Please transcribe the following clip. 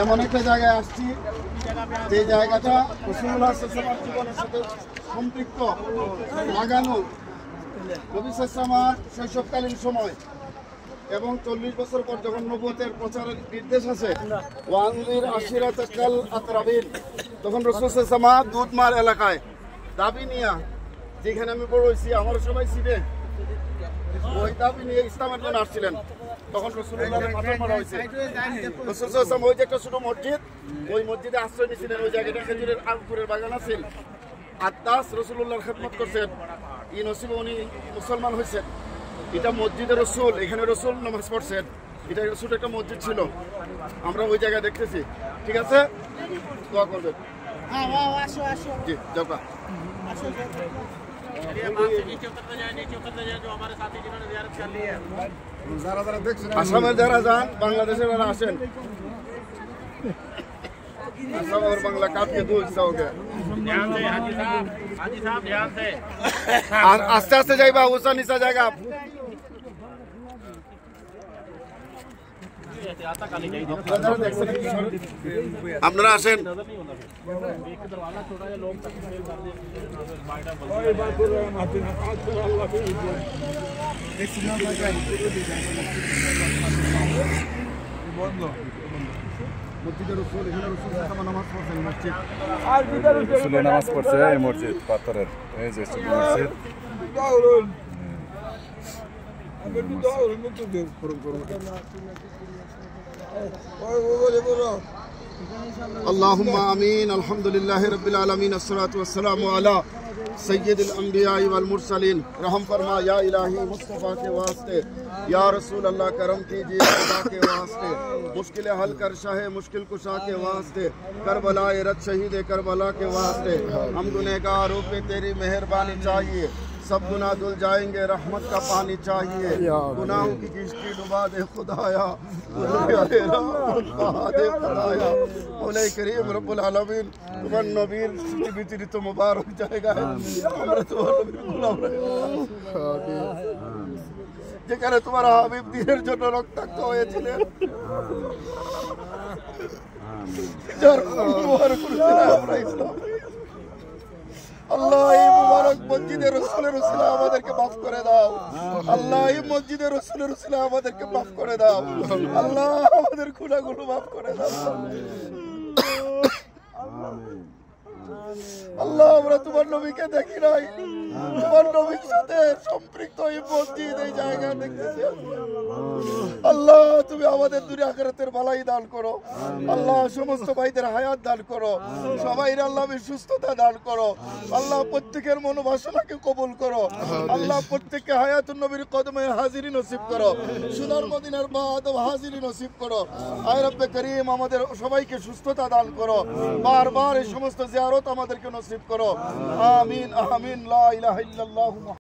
এমন একটা জায়গায় আসছি যে জায়গাটা রাসূলুল্লাহ সাল্লাল্লাহু আলাইহি জীবনের সাথে সম্পৃক্ত, লাগানো। নবী সাল্লাল্লাহু আলাইহি শৈশবকালীন সময় এবং 40 বছর পর যখন নবুয়তের প্রচারের নির্দেশ আছে, ওয়ানজির আশিরাতাকাল আকরাবিন, তখন রাসূল সাল্লাল্লাহু আলাইহি দুধমার এলাকায় দাবি নিয়া, যেখানে আমি বড় হয়েছি, আমার সবাই ছিলেন ওই দাবি নিয়ে ইসলামের জন্য আসছিলেন। তখন রাসূলুল্লাহর পাথর মারা হয়েছে। রাসূল সাল্লাল্লাহু আলাইহি ওই যে একটা ছোট মসজিদ, ওই মসজিদে আশ্রয় নিয়েছিলেন। ওই জায়গাটা খেজুরের আঙ্কুরের বাগান আছে। আত্মাস রাসূলুল্লাহর খেদমত করছেন, এই নসিবে উনি মুসলমান হয়েছেন। এটা মসজিদে রসুল, এখানে রসুল নামাজ পড়ছেন। এটা ছোট একটা মসজিদ ছিল, আমরা ওই জায়গায় দেখতেছি। ঠিক আছে, দোয়া করবেন। জি যাওকা। আসামের যারা যান, বাংলাদেশের যারা আসেন, आसाम और बांग्ला काफी दूर से हो गया। ध्यान से हाजी साहब ध्यान से। आस्ते आस्ते जाइबा, ऊंचा नीचा जाएगा। আপনারা আসেন। রসুলের নামাজ পড়ছে এই মসজিদ পাথরের, এই যে মসজিদ। اللهم آمين। الحمد لله رب العالمين، الصلاة والسلام على سید الانبیاء والمرسلین۔ رحم فرما یا الہی مصطفیٰ کے واسطے، یا رسول اللہ کرم کیجیے خدا کے واسطے، مشکل حل کر شاہ مشکل کشا کے واسطے، کربلا رت شہید کربلا کے واسطے، ہم گنہگاروں پہ تیری مہربانی چاہیے، سب گناہ دھل جائیں گے، رحمت کا پانی چاہیے، گناہوں کی کشتی ڈبا دے خدایا، دے خدایا، مولا کریم رب العالمین তোমার নবীর স্মৃতি বিচরিত মুবারক জায়গায় আমরা তোমার নবীর গোলাম রয়ে যেখানে তোমার হাবিব দ্বীনের জন্য রক্তাক্ত হয়েছিলেন, যার মুবারক আমরা ইসলাম। আল্লাহ এই মুবারক মসজিদে রসুলের উসিলা আমাদেরকে মাফ করে দাও। আল্লাহ এই মসজিদে রসুলের উসিলা আমাদেরকে মাফ করে দাও। আল্লাহ আমাদের গুনাহগুলো মাফ করে দাও। আল্লাহ আমরা তোমার নবীকে দেখি নাই, তোমার নবীর সাথে সম্পৃক্ত এই মসজিদ, এই জায়গা দেখতেছি। আল্লাহ তুমি আমাদের দুনিয়া আখিরাতের ভালাই দান করো। আল্লাহ সমস্ত ভাইদের হায়াত দান করো, সবাই আল্লাহ সুস্থতা দান করো। আল্লাহ প্রত্যেকের মনোবাসনাকে কবুল করো। আল্লাহ প্রত্যেককে হায়াতুন নবীর কদমে হাজিরি নসিব করো, সোনার মদিনার বাদব হাজিরি নসিব করো। আয় রব্বে করিম আমাদের সবাইকে সুস্থতা দান করো, বারবার এই সমস্ত জিয়ারত আমাদেরকে নসিব করো। আমিন আমিন। লা ইলাহা ইল্লাল্লাহু।